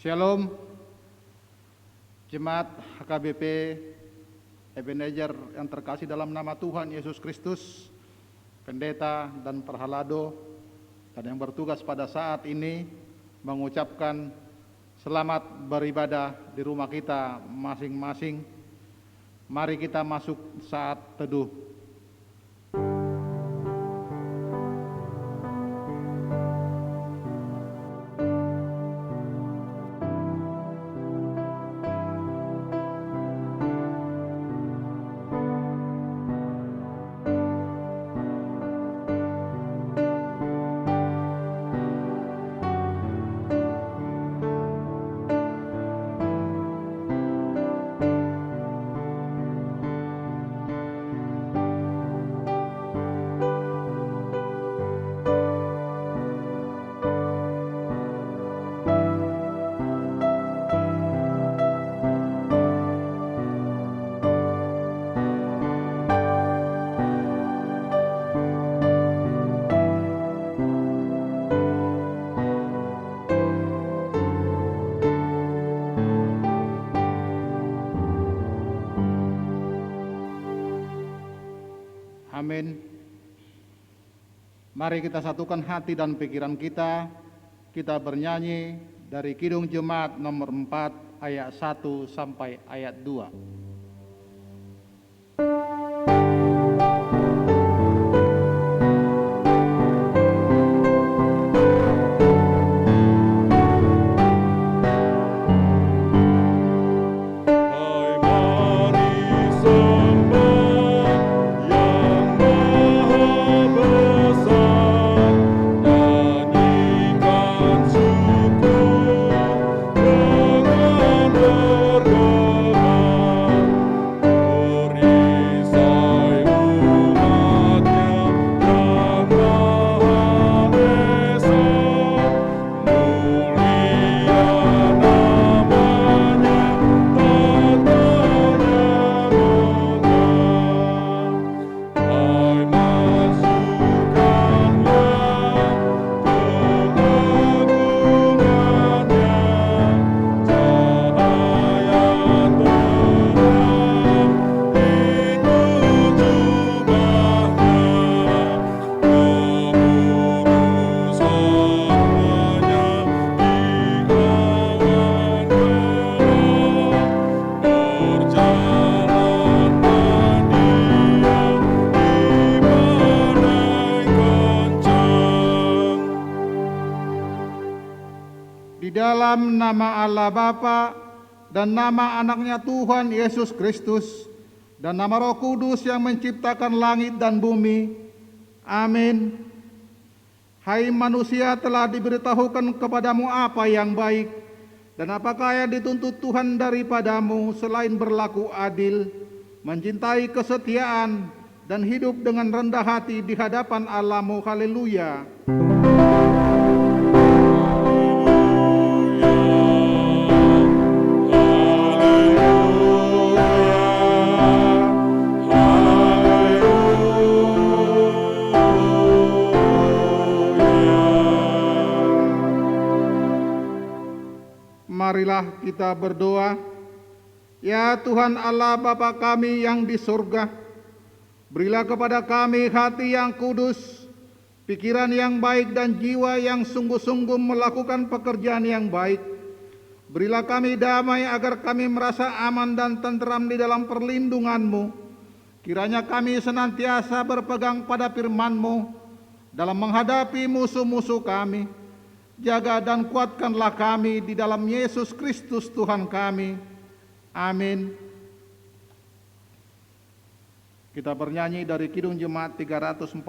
Shalom, Jemaat HKBP Ebenezer yang terkasih dalam nama Tuhan Yesus Kristus, pendeta dan perhalado, dan yang bertugas pada saat ini mengucapkan selamat beribadah di rumah kita masing-masing. Mari kita masuk saat teduh. Amin. Mari kita satukan hati dan pikiran kita. Kita bernyanyi dari Kidung Jemaat nomor 4 ayat 1 sampai ayat 2. Dalam nama Allah Bapa dan nama anaknya Tuhan Yesus Kristus dan nama Roh Kudus yang menciptakan langit dan bumi. Amin. Hai manusia, telah diberitahukan kepadamu apa yang baik dan apakah yang dituntut Tuhan daripadamu selain berlaku adil, mencintai kesetiaan dan hidup dengan rendah hati di hadapan Allah-Mu. Haleluya. Marilah kita berdoa. Ya Tuhan Allah Bapa kami yang di surga, berilah kepada kami hati yang kudus, pikiran yang baik dan jiwa yang sungguh-sungguh melakukan pekerjaan yang baik. Berilah kami damai agar kami merasa aman dan tenteram di dalam perlindungan-Mu. Kiranya kami senantiasa berpegang pada firman-Mu dalam menghadapi musuh-musuh kami. Jaga dan kuatkanlah kami di dalam Yesus Kristus Tuhan kami. Amin. Kita bernyanyi dari Kidung Jemaat 345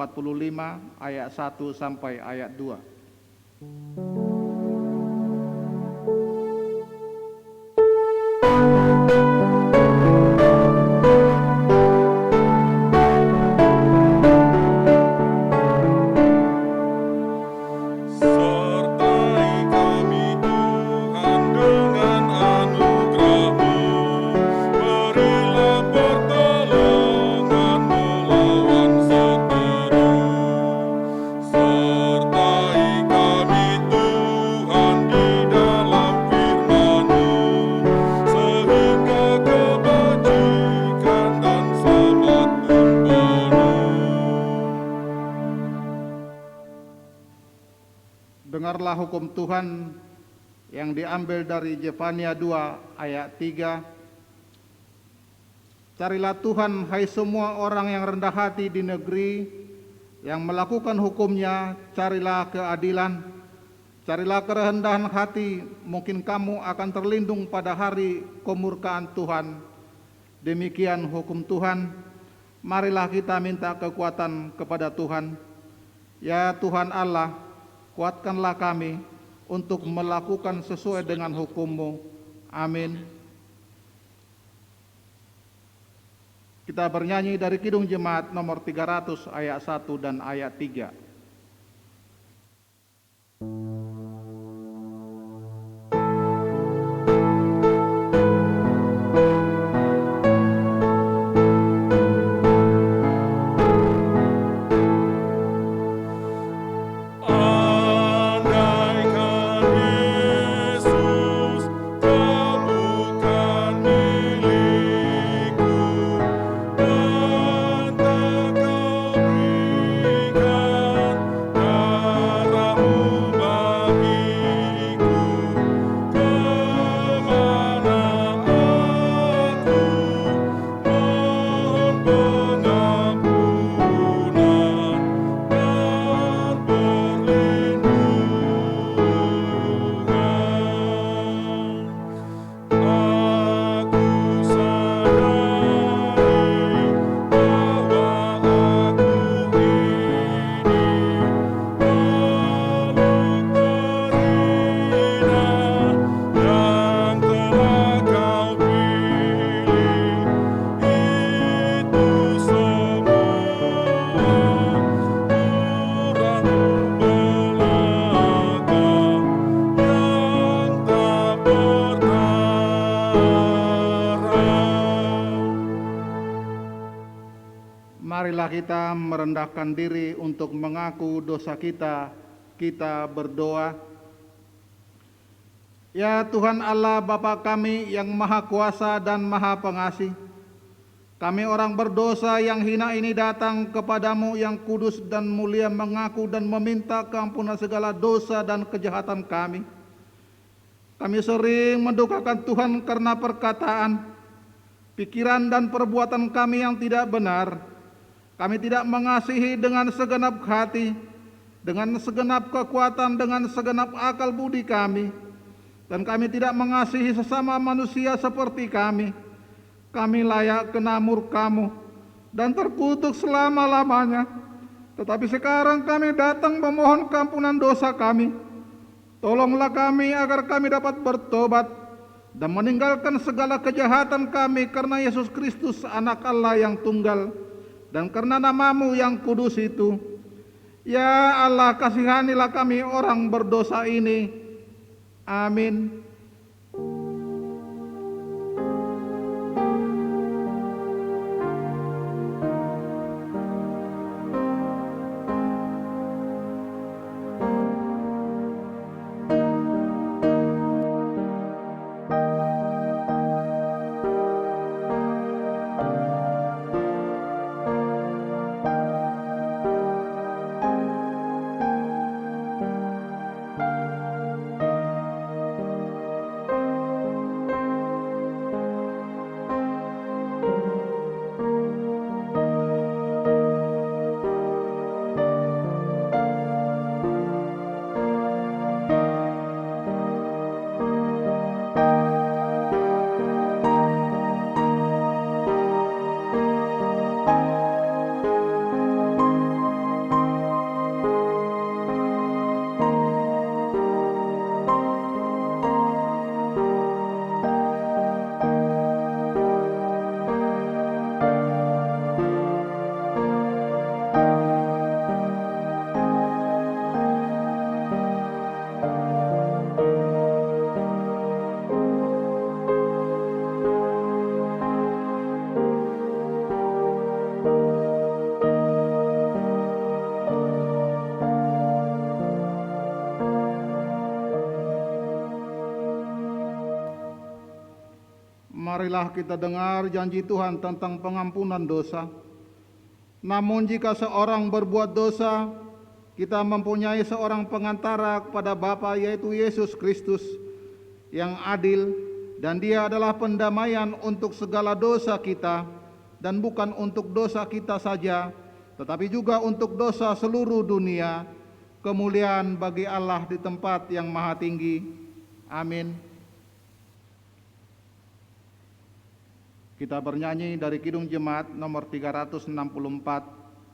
ayat 1 sampai ayat 2. Sertai kami Tuhan. Dengarlah hukum Tuhan yang diambil dari Zefania 2 ayat 3. Carilah Tuhan, hai semua orang yang rendah hati di negeri, yang melakukan hukumnya, carilah keadilan, carilah kerendahan hati, mungkin kamu akan terlindung pada hari kemurkaan Tuhan. Demikian hukum Tuhan. Marilah kita minta kekuatan kepada Tuhan. Ya Tuhan Allah, kuatkanlah kami untuk melakukan sesuai dengan hukum-Mu. Amin. Kita bernyanyi dari Kidung Jemaat nomor 300 ayat 1 dan ayat 3. Marilah kita merendahkan diri untuk mengaku dosa kita. Kita berdoa. Ya Tuhan Allah Bapa kami yang Maha Kuasa dan Maha Pengasih, kami orang berdosa yang hina ini datang kepadamu yang kudus dan mulia, mengaku dan meminta keampunan segala dosa dan kejahatan kami. Kami sering mendukakan Tuhan karena perkataan, pikiran dan perbuatan kami yang tidak benar. Kami tidak mengasihi dengan segenap hati, dengan segenap kekuatan, dengan segenap akal budi kami. Dan kami tidak mengasihi sesama manusia seperti kami. Kami layak kena murka-Mu dan terkutuk selama-lamanya. Tetapi sekarang kami datang memohon keampunan dosa kami. Tolonglah kami agar kami dapat bertobat dan meninggalkan segala kejahatan kami karena Yesus Kristus anak Allah yang tunggal, dan karena nama-Mu yang kudus itu. Ya Allah, kasihanilah kami orang berdosa ini. Amin. Marilah kita dengar janji Tuhan tentang pengampunan dosa. Namun jika seorang berbuat dosa, kita mempunyai seorang pengantara kepada Bapa, yaitu Yesus Kristus yang adil, dan Dia adalah pendamaian untuk segala dosa kita, dan bukan untuk dosa kita saja, tetapi juga untuk dosa seluruh dunia. Kemuliaan bagi Allah di tempat yang maha tinggi. Amin. Kita bernyanyi dari Kidung Jemaat nomor 364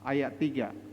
ayat 3.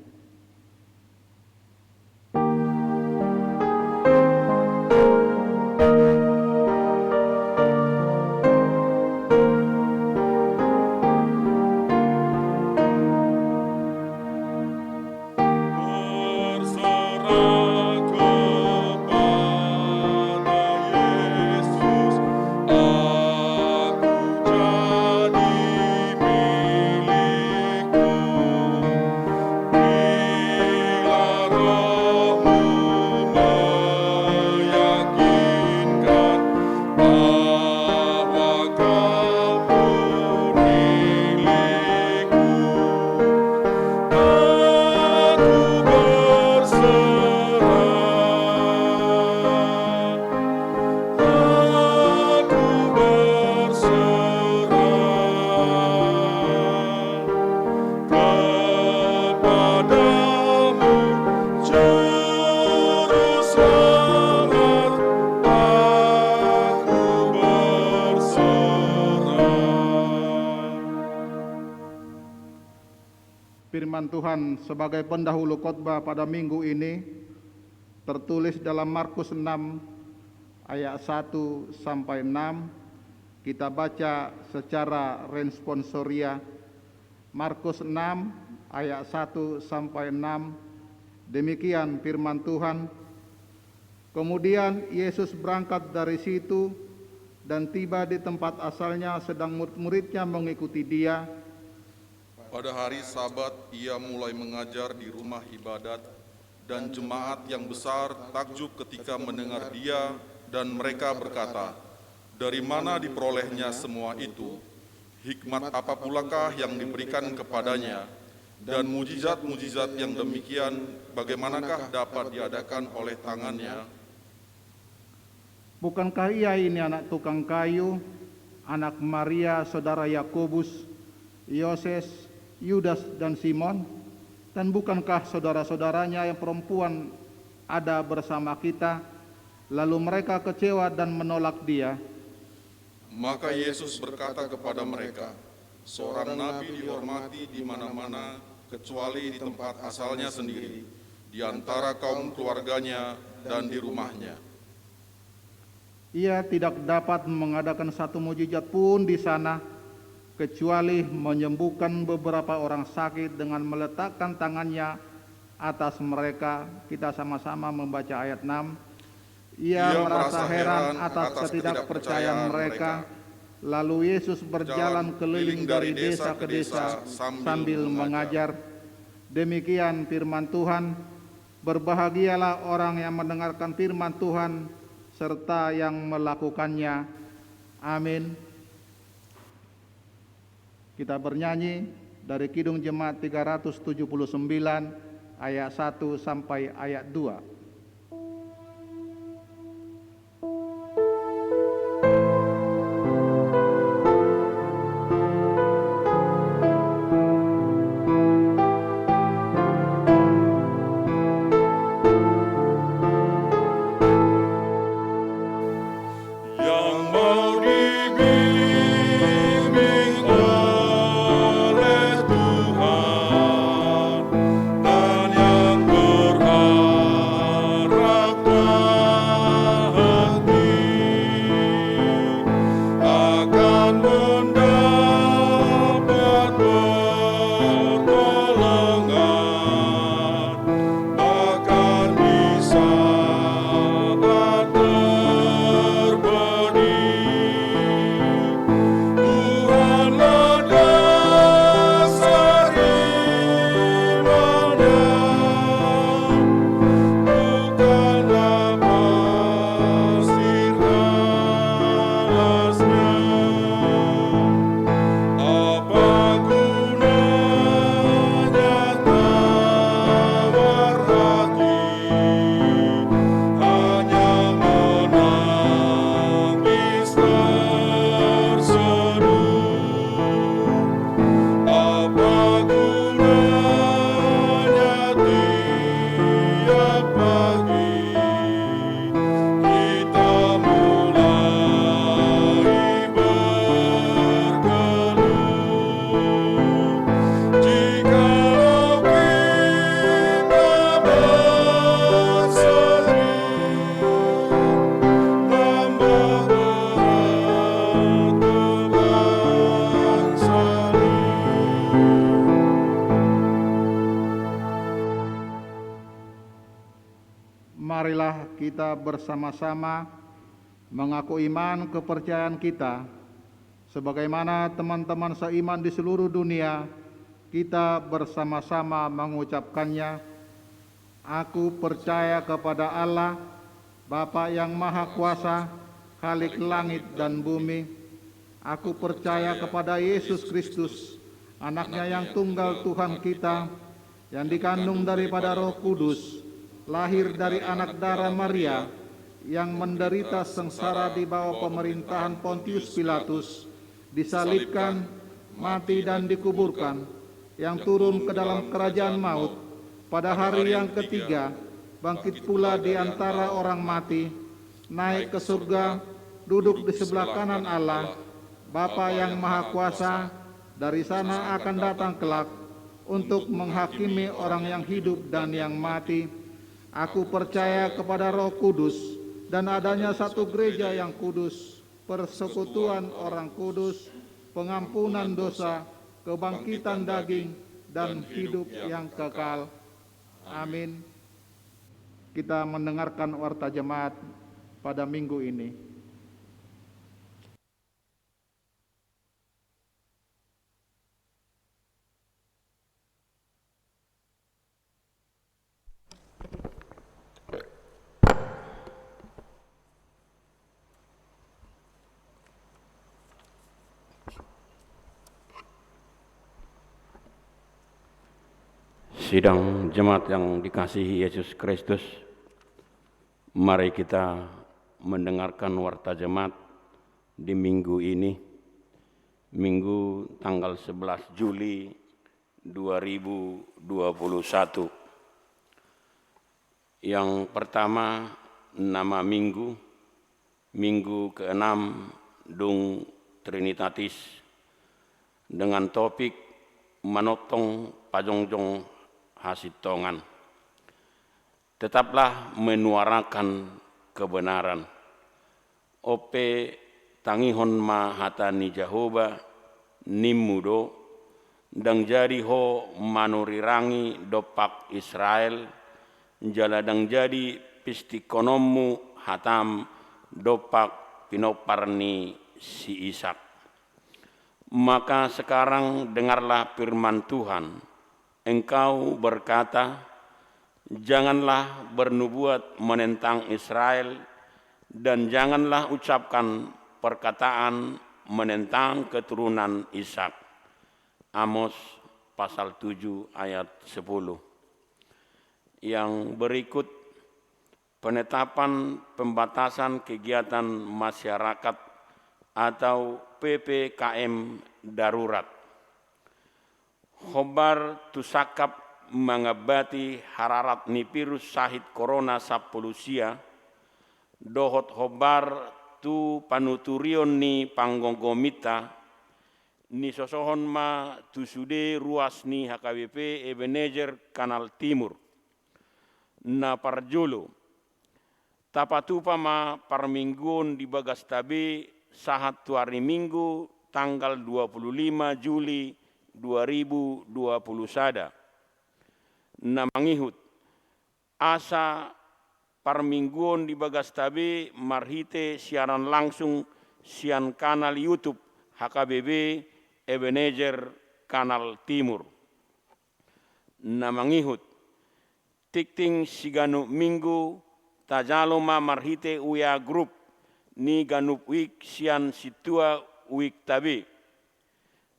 Firman Tuhan sebagai pendahulu khotbah pada minggu ini tertulis dalam Markus 6 ayat 1 sampai 6. Kita baca secara responsoria. Markus 6 ayat 1 sampai 6. Demikian firman Tuhan. Kemudian Yesus berangkat dari situ dan tiba di tempat asalnya, sedang murid-muridnya mengikuti Dia. Pada hari Sabat ia mulai mengajar di rumah ibadat, dan jemaat yang besar takjub ketika mendengar Dia, dan mereka berkata, "Dari mana diperolehnya semua itu? Hikmat apa pulakah yang diberikan kepadanya? Dan mujizat-mujizat yang demikian bagaimanakah dapat diadakan oleh tangannya? Bukankah ia ini anak tukang kayu, anak Maria, saudara Yakobus, Yoses, Yudas dan Simon? Dan bukankah saudara-saudaranya yang perempuan ada bersama kita?" Lalu mereka kecewa dan menolak Dia. Maka Yesus berkata kepada mereka, "Seorang nabi dihormati di mana-mana kecuali di tempat asalnya sendiri, di antara kaum keluarganya dan di rumahnya." Ia tidak dapat mengadakan satu mujizat pun di sana, kecuali menyembuhkan beberapa orang sakit dengan meletakkan tangannya atas mereka. Kita sama-sama membaca ayat 6. Ia merasa heran atas ketidakpercayaan mereka. Lalu Yesus berjalan keliling dari desa ke desa sambil mengajar. Demikian firman Tuhan. Berbahagialah orang yang mendengarkan firman Tuhan serta yang melakukannya. Amin. Kita bernyanyi dari Kidung Jemaat 379 ayat 1 sampai ayat 2. marilah kita bersama-sama mengaku iman kepercayaan kita. Sebagaimana teman-teman seiman di seluruh dunia, kita bersama-sama mengucapkannya. Aku percaya kepada Allah, Bapa yang Maha Kuasa, Khalik langit dan bumi. Aku percaya kepada Yesus Kristus, anaknya yang tunggal Tuhan kita, yang dikandung daripada Roh Kudus, lahir dari anak darah Maria, yang menderita sengsara di bawah pemerintahan Pontius Pilatus, disalibkan, mati dan dikuburkan, yang turun ke dalam kerajaan maut, pada hari yang ketiga bangkit pula di antara orang mati, naik ke surga, duduk di sebelah kanan Allah, Bapa yang Maha Kuasa. Dari sana akan datang kelak untuk menghakimi orang yang hidup dan yang mati. Aku percaya kepada Roh Kudus dan adanya satu gereja yang kudus, persekutuan orang kudus, pengampunan dosa, kebangkitan daging, dan hidup yang kekal. Amin. Kita mendengarkan warta jemaat pada minggu ini. Sidang jemaat yang dikasihi Yesus Kristus, mari kita mendengarkan warta jemaat di minggu ini, Minggu tanggal 11 Juli 2021. Yang pertama, nama minggu, Minggu ke-6 Dung Trinitatis, dengan topik manotong pajongjong hasitongan. Tetaplah menyuarakan kebenaran. Ope tangihon ma hatani Jehovah nimudo, dang jadi ho manurirangi dopak Israel, jaladang jadi pistikonomu hatam dopak pinoparni si Ishak. Maka sekarang dengarlah firman Tuhan. Engkau berkata, janganlah bernubuat menentang Israel, dan janganlah ucapkan perkataan menentang keturunan Ishak. Amos pasal 7 ayat 10. Yang berikut, penetapan pembatasan kegiatan masyarakat atau PPKM darurat. Khobar tusakap mengabati hararat ni virus sahid corona sapulusia, dohot khobar tu panuturion ni panggogomita, ni sosohon ma tu sude ruas ni HKBP Ebenezer Kanal Timur, na parjolo, tapatupa ma parmingguon di Bagastabe sahat tu hari Minggu tanggal 25 Juli 2020 sada. Na mangihut asa parmingguon di Bagastabe marhite siaran langsung sian kanal YouTube HKBP Ebenezer Kanal Timur. Na mangihut tikting siganu minggu tajaloma marhite uya grup ni ganup wik sian situa wik tabe.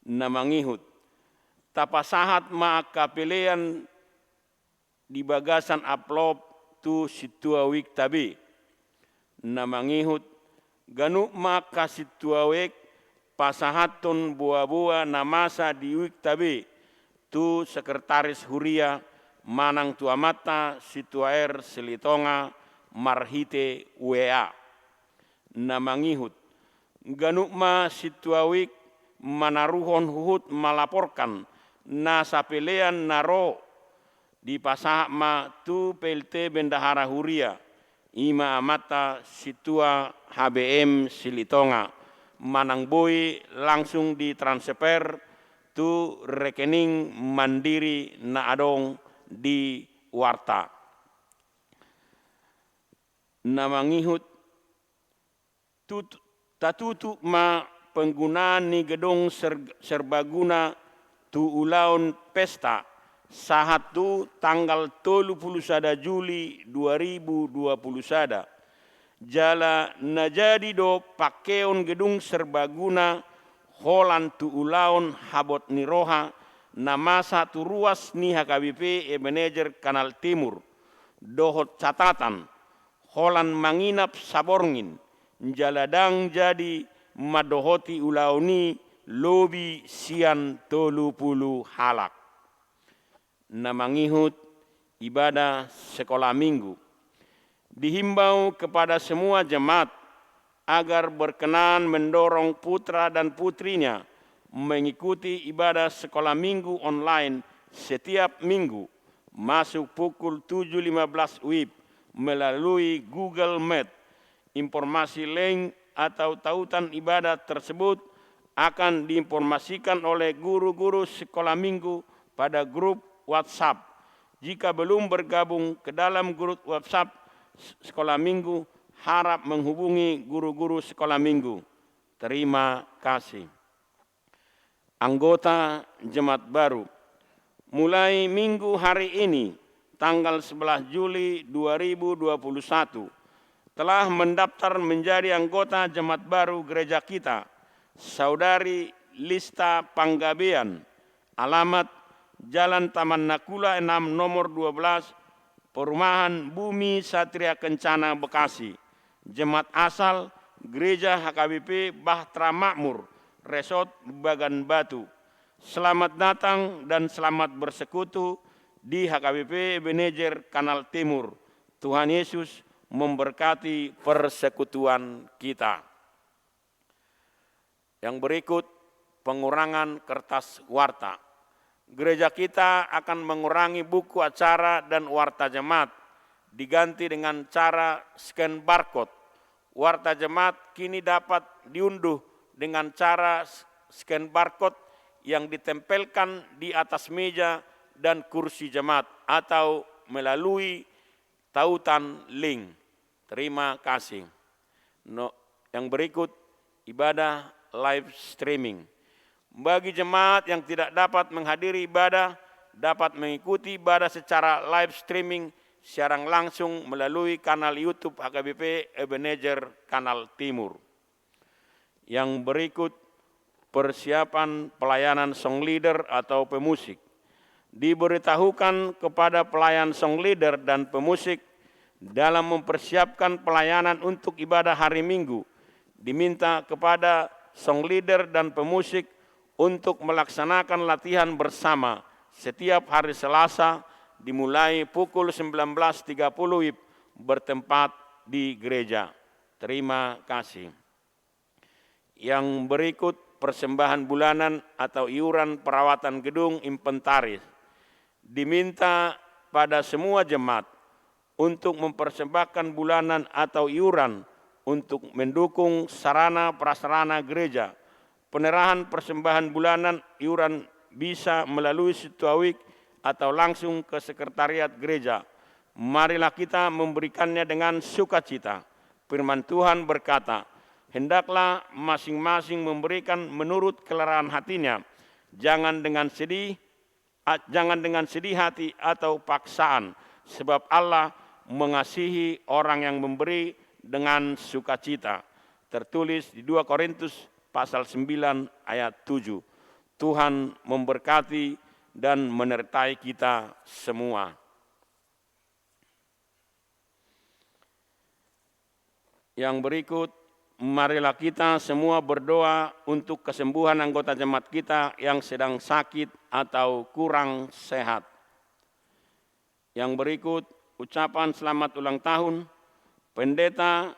Na mangihut tapasahat ma kapelean di bagasan upload tu situa wik tabe. Na mangihut ganuk ma ka situa wik pasahaton buah-buah namasa di wik tabe tu sekretaris huria manang tua mata situaer selitonga marhite WA. Na mangihut ganuk ma situa wik manaruhon huhut melaporkan na sapelean naro di pasah ma tu PLT bendahara huria ima amata situa HBM Silitonga manang boy langsung ditransfer tu rekening mandiri na adong di warta. namangihut tatutu ma penggunaan ni gedung serbaguna tu ulaun pesta sahat tu tanggal 31 Juli 2021. Jala najadi do pakeon gedung serbaguna holan tu ulaun habot ni roha namasa tu ruas ni HKBP Manajer Kanal Timur. Dohot catatan holan manginap saborngin jaladang jadi madohoti ulauni lobi sian 30 halak. Namangihut ibadah sekolah minggu. Dihimbau kepada semua jemaat agar berkenan mendorong putra dan putrinya mengikuti ibadah sekolah minggu online setiap minggu masuk pukul 7.15 WIB melalui Google Meet. Informasi link atau tautan ibadah tersebut akan diinformasikan oleh guru-guru sekolah minggu pada grup WhatsApp. Jika belum bergabung ke dalam grup WhatsApp sekolah minggu, harap menghubungi guru-guru sekolah minggu. Terima kasih. Anggota Jemaat Baru, mulai minggu hari ini, tanggal 11 Juli 2021, telah mendaftar menjadi anggota Jemaat Baru gereja kita, Saudari Lista Panggabean, alamat Jalan Taman Nakula 6 nomor 12, Perumahan Bumi Satria Kencana, Bekasi. Jemaat asal Gereja HKBP Bahtera Makmur, Resort Bagan Batu. Selamat datang dan selamat bersekutu di HKBP Manajer Kanal Timur. Tuhan Yesus memberkati persekutuan kita. Yang berikut pengurangan kertas warta. Gereja kita akan mengurangi buku acara dan warta jemaat, diganti dengan cara scan barcode. Warta jemaat kini dapat diunduh dengan cara scan barcode yang ditempelkan di atas meja dan kursi jemaat atau melalui tautan link. Terima kasih. Yang berikut ibadah live streaming. Bagi jemaat yang tidak dapat menghadiri ibadah, dapat mengikuti ibadah secara live streaming siaran langsung melalui kanal YouTube HKBP Ebenezer Kanal Timur. Yang berikut persiapan pelayanan song leader atau pemusik. Diberitahukan kepada pelayan song leader dan pemusik dalam mempersiapkan pelayanan untuk ibadah hari Minggu, diminta kepada song leader dan pemusik untuk melaksanakan latihan bersama setiap hari Selasa dimulai pukul 19.30 WIB bertempat di gereja. Terima kasih. Yang berikut persembahan bulanan atau iuran perawatan gedung inventaris. Diminta pada semua jemaat untuk mempersembahkan bulanan atau iuran untuk mendukung sarana prasarana gereja. Penerahan persembahan bulanan iuran bisa melalui Situawik atau langsung ke sekretariat gereja. Marilah kita memberikannya dengan sukacita. Firman Tuhan berkata, hendaklah masing-masing memberikan menurut kelerahan hatinya, jangan dengan sedih hati atau paksaan, sebab Allah mengasihi orang yang memberi dengan sukacita. Tertulis di 2 Korintus pasal 9 ayat 7. Tuhan memberkati dan menyertai kita semua. Yang berikut, marilah kita semua berdoa untuk kesembuhan anggota jemaat kita yang sedang sakit atau kurang sehat. Yang berikut, ucapan selamat ulang tahun, pendeta,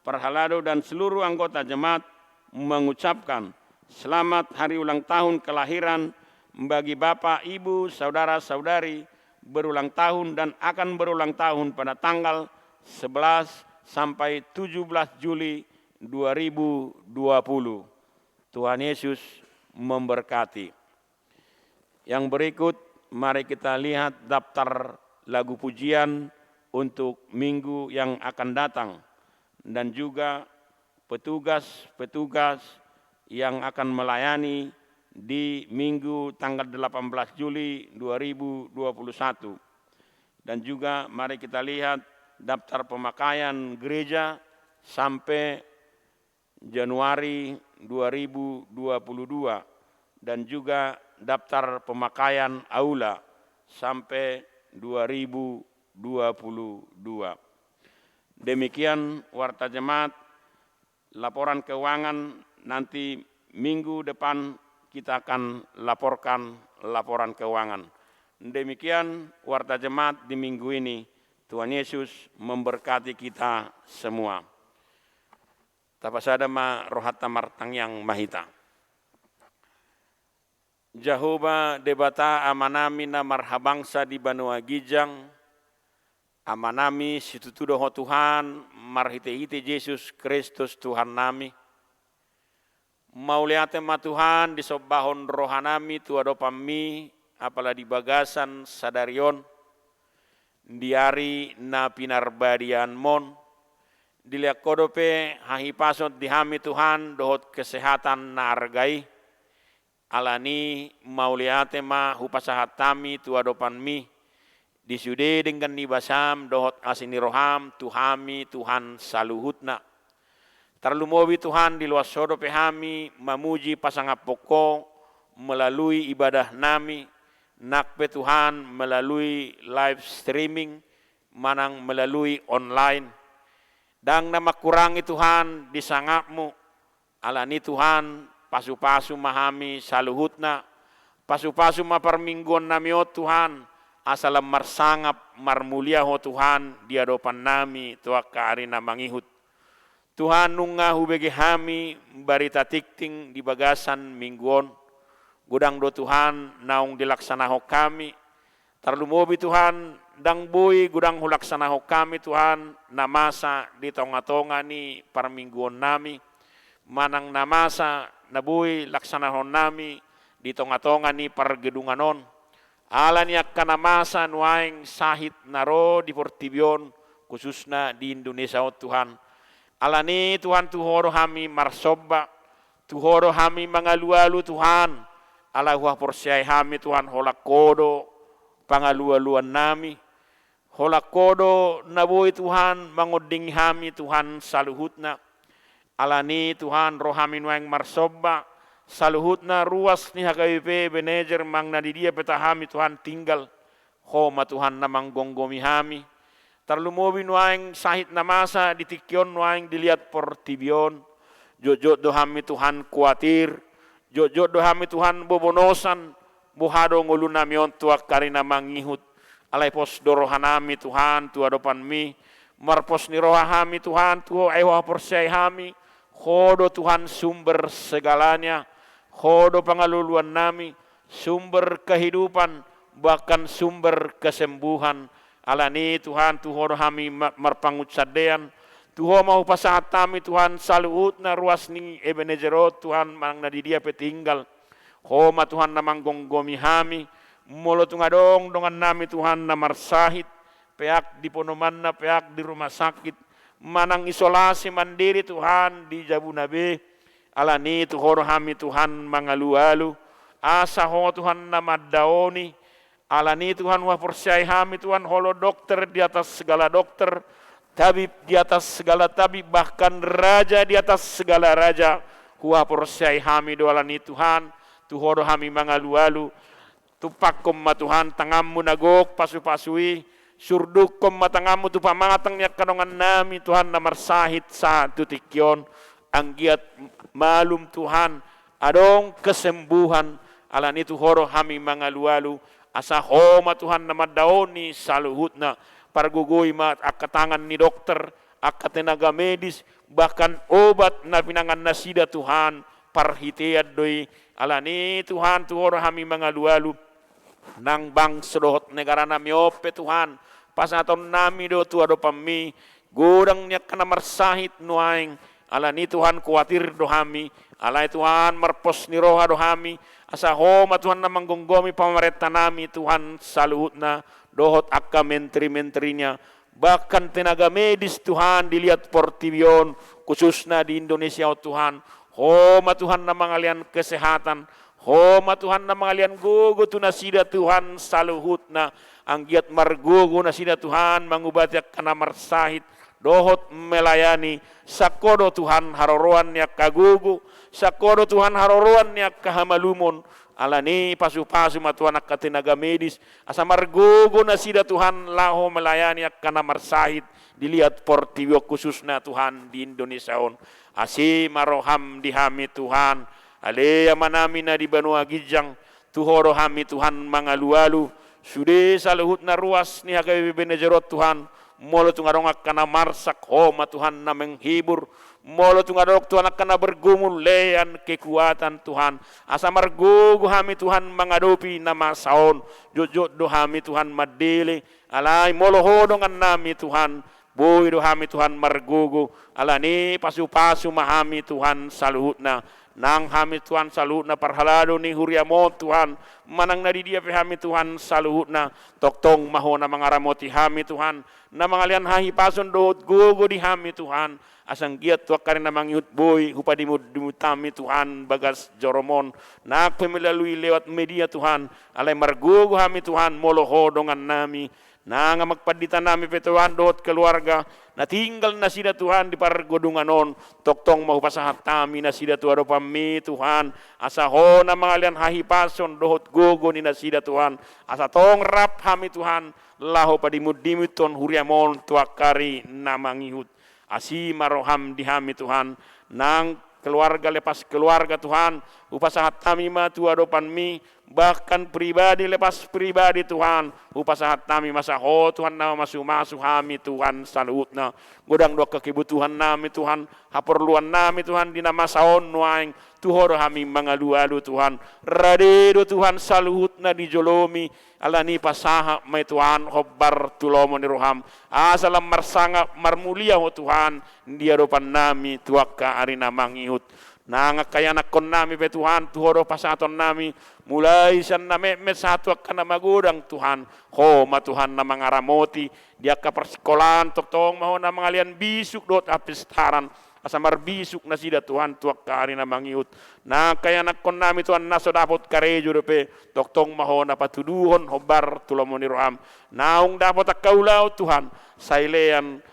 perhalado dan seluruh anggota jemaat mengucapkan selamat hari ulang tahun kelahiran bagi Bapak, Ibu, Saudara-saudari berulang tahun dan akan berulang tahun pada tanggal 11 sampai 17 Juli 2020. Tuhan Yesus memberkati. Yang berikut, mari kita lihat daftar lagu pujian untuk minggu yang akan datang, dan juga petugas-petugas yang akan melayani di minggu tanggal 18 Juli 2021. Dan juga mari kita lihat daftar pemakaian gereja sampai Januari 2022 dan juga daftar pemakaian aula sampai 2022. Demikian Warta Jemaat, laporan keuangan nanti minggu depan kita akan laporkan laporan keuangan. Demikian Warta Jemaat di minggu ini. Tuhan Yesus memberkati kita semua. Tapasadama rohata martang yang mahita. Jehovah debata amanami na marhabangsa di Banua Gijang, amanami situtudo ho Tuhan, marhite-hite Yesus Kristus Tuhan nami. Mauliate ma Tuhan disobahon rohanami tuadopami, apalah di bagasan sadarion, diari na pinarbadian mon, diliak kodope hahipasot dihami Tuhan dohot kesehatan na argai, alani mauliate ma hupasahatami tuadopan mi, disude dengan nibasam dohot asini roham tuhami Tuhan saluhutna. Terlumobi Tuhan di luas sodo pehami memuji pasangapoko melalui ibadah nami, nakpe Tuhan melalui live streaming, manang melalui online. Dang nama kurangi Tuhan di sangapmu, alani Tuhan pasu-pasu mahami saluhutna, pasu-pasu maparmingguan nami o Tuhan, asalam marsangap marmulia ho Tuhan di hadapan nami tuak kaarina mangihut. Tuhan nunga hubege hami barita tikting di bagasan mingguon, gudang do Tuhan naung dilaksanaho kami, terlumobi Tuhan dang bui gudang hulaksanaho kami Tuhan, namasa di tonga-tonga ni parmingguon nami, manang namasa nabui laksanaho nami di tonga-tonga ni pargedunganon, alan yak kanamasa nuaing sahit naro di Portibion, khususnya di Indonesia o Tuhan. Alani Tuhan tuhoro hami marsoba, tuhoro hami mangalu-alu Tuhan, ala huah porsiai hami Tuhan holak kodo pangalu-aluan nami, holak kodo nabui Tuhan mangoding hami Tuhan saluhutna, alani Tuhan rohami nuang marsoba, saluhutna ruas ni HKBP Benejer mang nadidia petahami Tuhan tinggal, homa Tuhan namang gonggomi hami, terlumobi nuaing sahit namasa ditikyon nuaing dilihat Portibion, jojot dohami Tuhan kuatir, jojot dohami Tuhan bobonosan, buhado ngulu namion tuak karina mangihut, alai pos dorohanami Tuhan tuadopan mi, marpos nirohami Tuhan tuho ewa porsiai hami, hodo Tuhan sumber segalanya, hodo pangaluluan nami, sumber kehidupan, bahkan sumber kesembuhan. Alani Tuhan tuhoro hami marpangut sadean, tuho mau pasahat kami Tuhan saluut na ruas ni Ebenezerot Tuhan mang nadidia petinggal, homa Tuhan namang gonggomi hami, mulo tungadong dongan nami Tuhan namar sahit, peak di ponoman na peak di rumah sakit, manang isolasi mandiri Tuhan di Jabunabe, alani tuhoro hami Tuhan mangalu-alu, asa ho Tuhan namadaoni, alani Tuhan wah persyai hami Tuhan holo dokter di atas segala dokter, tabib di atas segala tabib, bahkan raja di atas segala raja, wah persyai hami doalani Tuhan, tuhoro hami mangalu-alu, tupakom ma Tuhan tangammu nagok pasu-pasui, surdukom ma tangammu tupamangatang niyak kanongan nami Tuhan namarsahit sa tutikyon, anggiat malum Tuhan, adong kesembuhan, alani tuhoro hami mangalu-alu, asa homa Tuhan namadaoni saluhutna, pargugoy mat akatangan ni dokter, akatenaga medis, bahkan obat na pinangan nasida Tuhan, parhitiad doy, alani Tuhan tuhoro hami mangalu-alu, nang bang sedohot negara nami ope Tuhan, pasaton nami do tuado pami, gudang niya kanamarsahit nuaing, alani Tuhan kuatir do hami, alai Tuhan marpos ni roha do hami, asa homa Tuhan na manggonggomi pamareta nami Tuhan saluhutna, dohot akka menteri-menterinya, bahkan tenaga medis Tuhan dilihat Portivion, khususnya di Indonesia Tuhan. Homa Tuhan na mangalian kesehatan, homa Tuhan na mangalian gugu tu nasida Tuhan saluhutna, anggiat margugu nasida Tuhan mangubati kana marsahit, dohot melayani, sakodo Tuhan haroroan niya kagugu, sakodo Tuhan haroroan niya kahamalumon, alani pasu-pasu matuan ka tenaga medis, asa margugu nasida Tuhan laho melayani kana marsahit, dilihat Portivio khususnya Tuhan di Indonesia on. Asi maroham dihami Tuhan, alea manami na di Banua Gijang, tuhoro hami Tuhan mangalu-alu, sude saluhut na ruas ni hagawi benejerot Tuhan, molo tungarongak kana marsak homa Tuhan na menghibur, molo tungarok Tuhan kana bergumul lean kekuatan Tuhan, asa margugu hami Tuhan mangadopi nama saon, jojot do hami Tuhan madele, alai molo hodongan nami Tuhan, boy do hami Tuhan margugu, alani pasu-pasu mahami Tuhan saluhutna, nang hami Tuhan saluhutna parhalado ni huriamo Tuhan, manang nadi dia hami Tuhan saluhutna, toktong mahona mangaramoti hami Tuhan, na mangalian hahi pason dohot gugu di hami Tuhan, asang giat tuak karena mangyut boy dimutami Tuhan bagas joromon, nak pemilalui lewat media Tuhan, alay margugu hami Tuhan moloho dongan nami, na nga magpadita nami Tuhan dohot keluarga, na tinggal na sida Tuhan di pargodunganon, toktong mahupasahat kami na sida Tuhan pami Tuhan, asa ho na mangalian hahipason dohot gogo ni na sida Tuhan, asa tong rap hami Tuhan, laho padimud-dimud ton huriamon tuakari na mangihut, asi maroham di hami Tuhan, nang keluarga lepas keluarga Tuhan, upasahat kami ma tuadopan mi, bahkan pribadi lepas pribadi Tuhan, upasahat kami masa ho Tuhan nama masu-masu hami Tuhan saluhutna, godang doa kekebutuhan nami Tuhan, haperluan nami Tuhan di nama saon nuaing, tuhoro hami mangalu-alu Tuhan, radedo Tuhan saluhutna di jolomi, alani pasaha may Tuhan hobbar tulomo ni roham, asalam marsanga marmulia ho Tuhan, dia dopan nami tuaka arina mangihut, nangakayanak kon nami pe Tuhan, tuhoro pasaton nami, mulai san na met satu akan magudang Tuhan, ho ma Tuhan na mangaramoti, dia ka persekolahan toktong maho na mangalian bisuk dot apistaran, asa marbisuk na sida Tuhan tuak ka arina mangiut, nangakayanak kon nami Tuhan naso dapot karejo dope, toktong maho na patuduhon hobar tulomon ni roham, naung dapot akaulaw Tuhan, sailean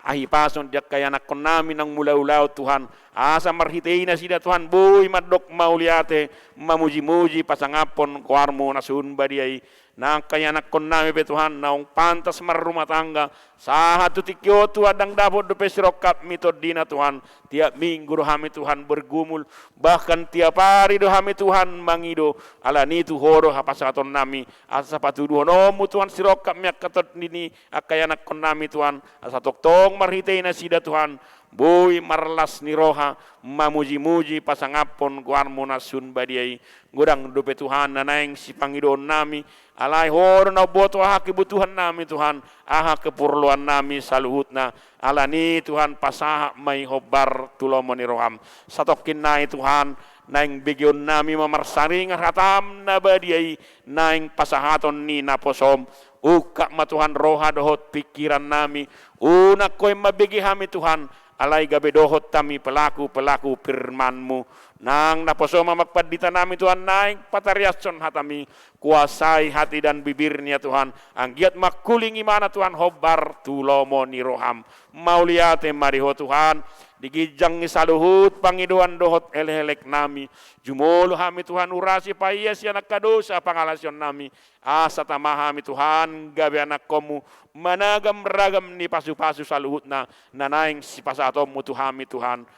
ahipason diak kaya anak kon namin ng mulaulaw Tuhan, asa marhitay na sida Tuhan, boy madok mauliate, mamuji-muji pasangapon kuarmo na sunba diay, na kaya anak kon namin pe Tuhan, naong pantas marumatangga, sa hatutikyo Tuhan dang dapot do pesirokap mitod dina Tuhan, tiap minggu do hami Tuhan bergumul, bahkan tiap hari do hami Tuhan mangido, ala nitu horo hapasaton nami, asa patuduhon omu Tuhan sirokap miak katot nini, akaya anak kon nami Tuhan, asa toktong marhitay na sida Tuhan, boy marlas ni roha, mamuji-muji pasangapon guarmo na sunba diay, gudang dope Tuhan nanaing si Panginoon nami, alay horo na boto aha kebutuhan nami Tuhan, aha keperluan nami saluhutna, ala ni Tuhan pasaha may hobar tulomo ni roham, satokin na Tuhan, naing bigyon nami mamarsaring hatam na badiay, naing pasahaton ni naposom, uka matuhan roha dohot pikiran nami, una ko'y mabigi hami Tuhan, alay gabi dohot kami pelaku-pelaku firman-Mu, nang naposoma magpadita namin Tuhan, naing patariason hatami, kuasai hati dan bibirnya Tuhan, ang giat makuling imana Tuhan, hobar tulomo ni roham, mauliate mariho Tuhan, digijang isaluhut Pangiduan dohot elhelek nami, jumolo hami Tuhan urasi paiyas yan nagkadosa pangalasyon nami, asa tamahami Tuhan, gabi anak komu, managam-ragam ni pasu-pasu saluhut na, nanaing si pasatom mo tuhami Tuhan,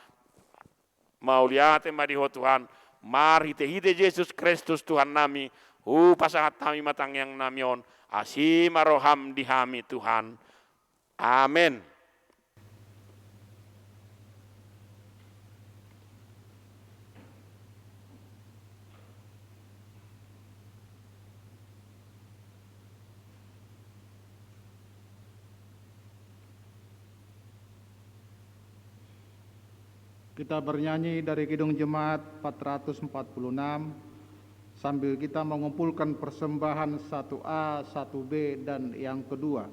mauliate mariho Tuhan, marhite-hite Jesus Kristus Tuhan nami, pasahat nami matangyang namion, asi maroham dihami Tuhan. Amen. Kita bernyanyi dari Kidung Jemaat 446 sambil kita mengumpulkan persembahan 1A, 1B dan yang kedua.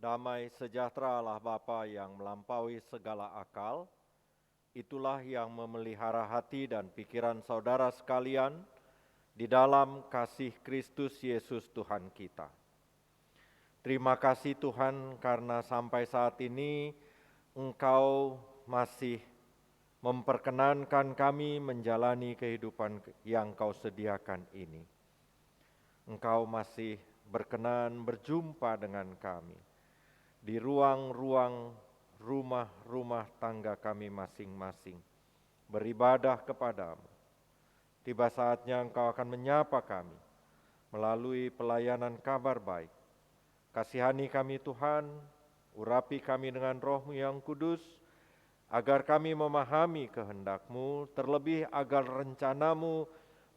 Damai sejahtera Allah Bapa yang melampaui segala akal, itulah yang memelihara hati dan pikiran saudara sekalian di dalam kasih Kristus Yesus Tuhan kita. Terima kasih Tuhan karena sampai saat ini Engkau masih memperkenankan kami menjalani kehidupan yang Kau sediakan ini. Engkau masih berkenan berjumpa dengan kami di ruang-ruang rumah-rumah tangga kami masing-masing, beribadah kepadamu. Tiba saatnya Engkau akan menyapa kami melalui pelayanan kabar baik. Kasihani kami Tuhan, urapi kami dengan Roh-Mu yang kudus, agar kami memahami kehendak-Mu, terlebih agar rencana-Mu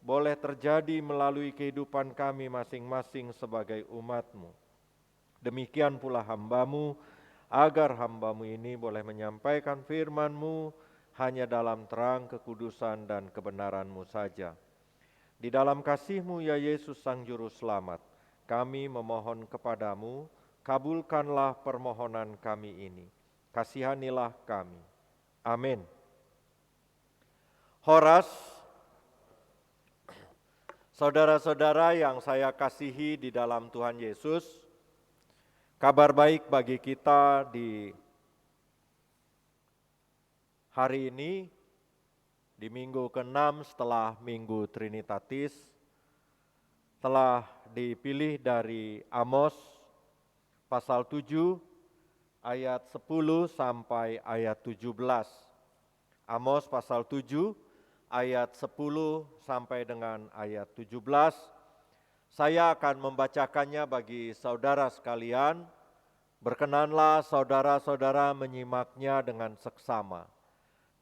boleh terjadi melalui kehidupan kami masing-masing sebagai umat-Mu. Demikian pula hamba-Mu, agar hamba-Mu ini boleh menyampaikan firman-Mu hanya dalam terang kekudusan dan kebenaran-Mu saja. Di dalam kasih-Mu ya Yesus Sang Juru Selamat, kami memohon kepadamu, kabulkanlah permohonan kami ini. Kasihanilah kami. Amin. Horas, saudara-saudara yang saya kasihi di dalam Tuhan Yesus, kabar baik bagi kita di hari ini, di minggu ke-6 setelah Minggu Trinitatis, telah dipilih dari Amos pasal 7 ayat 10 sampai ayat 17. Amos pasal 7 ayat 10 sampai dengan ayat 17. Saya akan membacakannya bagi saudara sekalian. Berkenanlah saudara-saudara menyimaknya dengan seksama.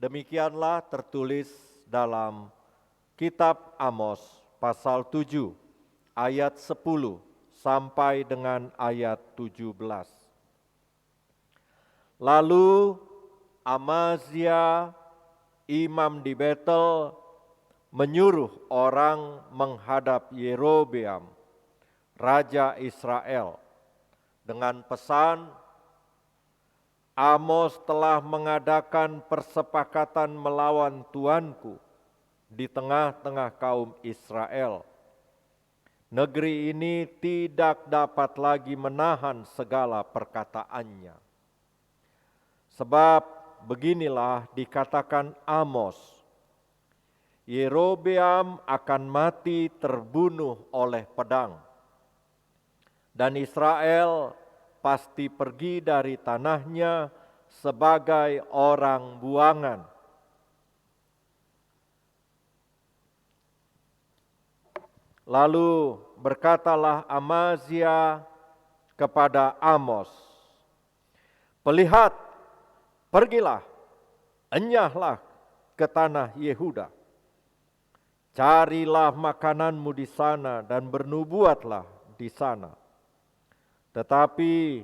Demikianlah tertulis dalam kitab Amos pasal 7 ayat 10 sampai dengan ayat 17. Lalu Amazia, imam di Betel, menyuruh orang menghadap Yerobeam, raja Israel, dengan pesan, Amos telah mengadakan persepakatan melawan tuanku di tengah-tengah kaum Israel. Negeri ini tidak dapat lagi menahan segala perkataannya. Sebab beginilah dikatakan Amos, Yerobeam akan mati terbunuh oleh pedang, dan Israel pasti pergi dari tanahnya sebagai orang buangan. Lalu berkatalah Amazia kepada Amos, "Lihat, pergilah, enyahlah ke tanah Yehuda. Carilah makananmu di sana dan bernubuatlah di sana. Tetapi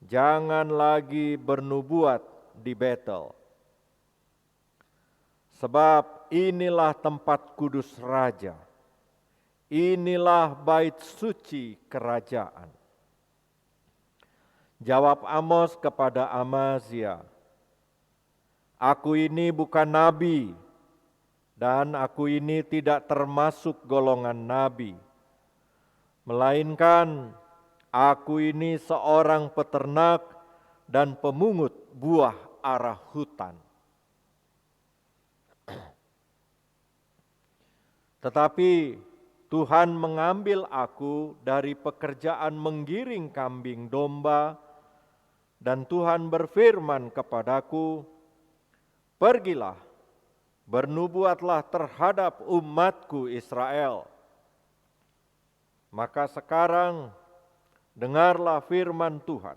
jangan lagi bernubuat di Betel. Sebab inilah tempat kudus raja. Inilah bait suci kerajaan." Jawab Amos kepada Amazia, "Aku ini bukan nabi, dan aku ini tidak termasuk golongan nabi, melainkan aku ini seorang peternak dan pemungut buah arah hutan. Tetapi Tuhan mengambil aku dari pekerjaan menggiring kambing domba, dan Tuhan berfirman kepadaku, 'Pergilah, bernubuatlah terhadap umatku Israel.' Maka sekarang dengarlah firman Tuhan.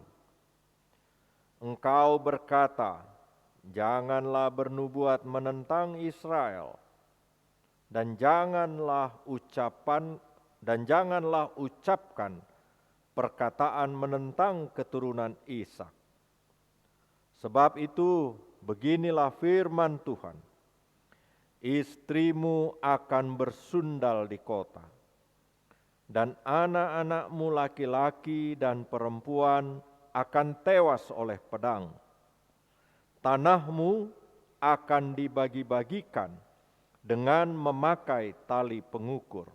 Engkau berkata, 'Janganlah bernubuat menentang Israel, dan janganlah ucapkan perkataan menentang keturunan Ishak. Sebab itu beginilah firman Tuhan, istrimu akan bersundal di kota, dan anak-anakmu laki-laki dan perempuan akan tewas oleh pedang. Tanahmu akan dibagi-bagikan dengan memakai tali pengukur.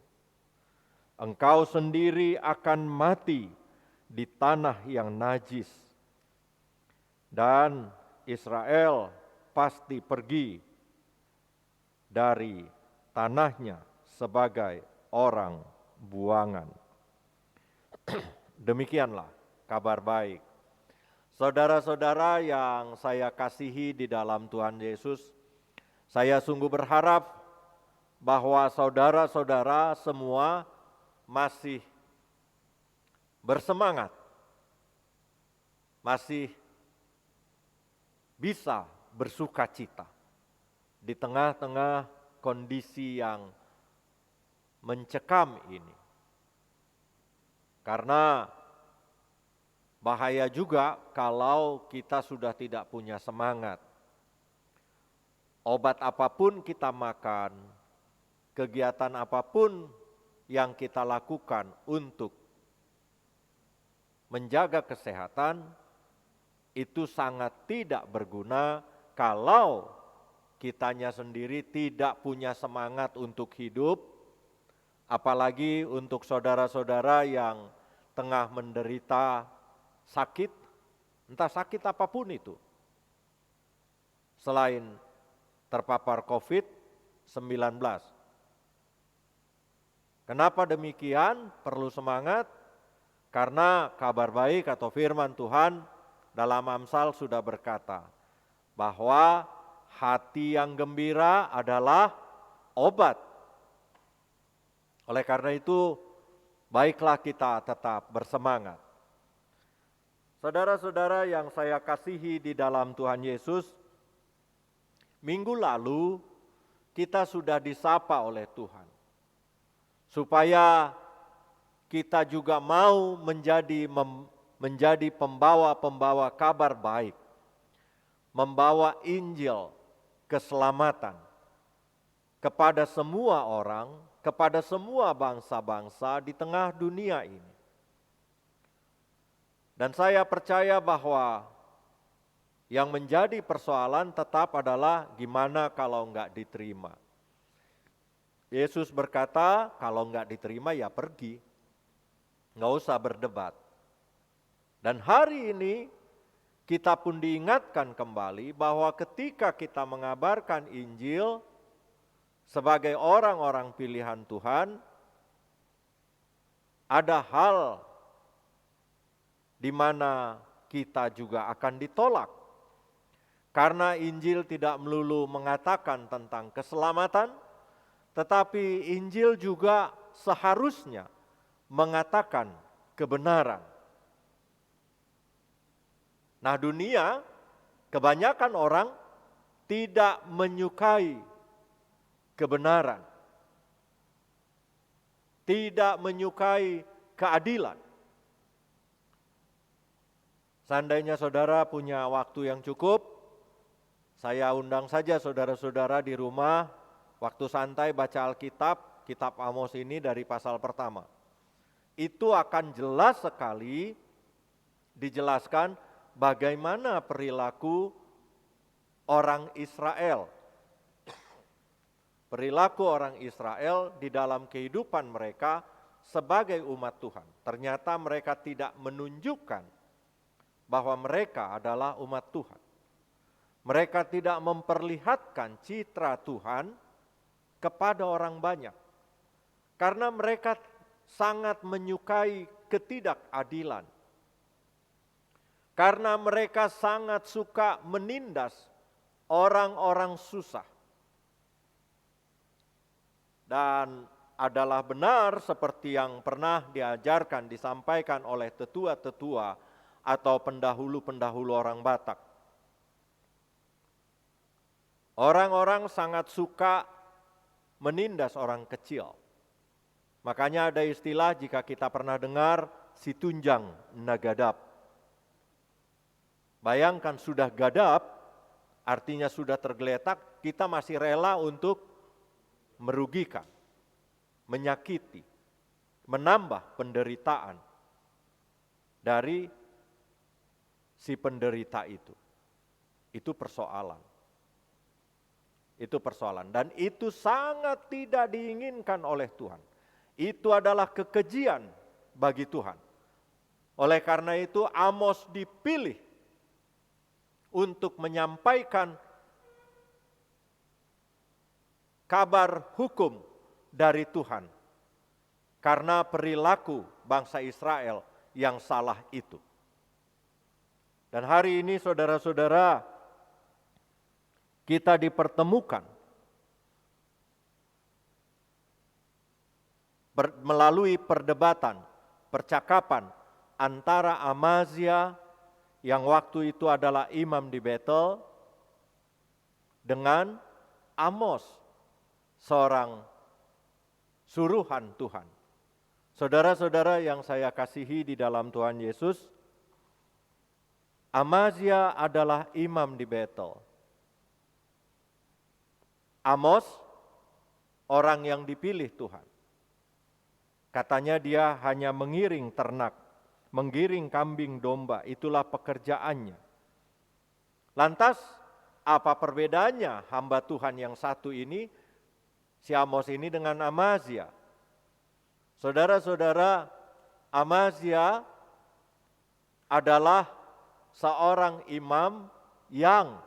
Engkau sendiri akan mati di tanah yang najis, dan Israel pasti pergi dari tanahnya sebagai orang buangan." Demikianlah kabar baik. Saudara-saudara yang saya kasihi di dalam Tuhan Yesus, saya sungguh berharap bahwa saudara-saudara semua masih bersemangat, masih bisa bersuka cita di tengah-tengah kondisi yang mencekam ini. Karena bahaya juga kalau kita sudah tidak punya semangat. Obat apapun kita makan, kegiatan apapun yang kita lakukan untuk menjaga kesehatan, itu sangat tidak berguna kalau kitanya sendiri tidak punya semangat untuk hidup, apalagi untuk saudara-saudara yang tengah menderita sakit, entah sakit apapun itu, selain terpapar COVID-19. Kenapa demikian? Perlu semangat, karena kabar baik atau firman Tuhan dalam Amsal sudah berkata bahwa hati yang gembira adalah obat. Oleh karena itu, baiklah kita tetap bersemangat. Saudara-saudara yang saya kasihi di dalam Tuhan Yesus, minggu lalu kita sudah disapa oleh Tuhan, supaya kita juga mau menjadi pembawa-pembawa kabar baik, membawa Injil keselamatan kepada semua orang, kepada semua bangsa-bangsa di tengah dunia ini. Dan saya percaya bahwa yang menjadi persoalan tetap adalah gimana kalau enggak diterima. Yesus berkata, kalau enggak diterima ya pergi, enggak usah berdebat. Dan hari ini kita pun diingatkan kembali bahwa ketika kita mengabarkan Injil sebagai orang-orang pilihan Tuhan, ada hal di mana kita juga akan ditolak. Karena Injil tidak melulu mengatakan tentang keselamatan, tetapi Injil juga seharusnya mengatakan kebenaran. Nah, dunia, kebanyakan orang tidak menyukai kebenaran, tidak menyukai keadilan. Seandainya saudara punya waktu yang cukup, saya undang saja saudara-saudara di rumah, waktu santai baca Alkitab, kitab Amos ini dari pasal pertama. Itu akan jelas sekali dijelaskan bagaimana perilaku orang Israel. Perilaku orang Israel di dalam kehidupan mereka sebagai umat Tuhan. Ternyata mereka tidak menunjukkan bahwa mereka adalah umat Tuhan. Mereka tidak memperlihatkan citra Tuhan kepada orang banyak. Karena mereka sangat menyukai ketidakadilan. Karena mereka sangat suka menindas orang-orang susah. Dan adalah benar seperti yang pernah diajarkan, disampaikan oleh tetua-tetua atau pendahulu-pendahulu orang Batak. Orang-orang sangat suka menindas orang kecil. Makanya ada istilah jika kita pernah dengar, si tunjang nagadap. Bayangkan sudah gadap, artinya sudah tergeletak, kita masih rela untuk merugikan, menyakiti, menambah penderitaan dari si penderita itu. Itu persoalan. Itu persoalan. Dan itu sangat tidak diinginkan oleh Tuhan. Itu adalah kekejian bagi Tuhan. Oleh karena itu Amos dipilih untuk menyampaikan kabar hukum dari Tuhan karena perilaku bangsa Israel yang salah itu. Dan hari ini saudara-saudara, kita dipertemukan melalui perdebatan, percakapan antara Amazia yang waktu itu adalah imam di Betel dengan Amos, seorang suruhan Tuhan. Saudara-saudara yang saya kasihi di dalam Tuhan Yesus, Amazia adalah imam di Betel. Amos, orang yang dipilih Tuhan. Katanya dia hanya mengiring ternak, menggiring kambing domba, itulah pekerjaannya. Lantas, apa perbedaannya hamba Tuhan yang satu ini, si Amos ini dengan Amazia? Saudara-saudara, Amazia adalah seorang imam yang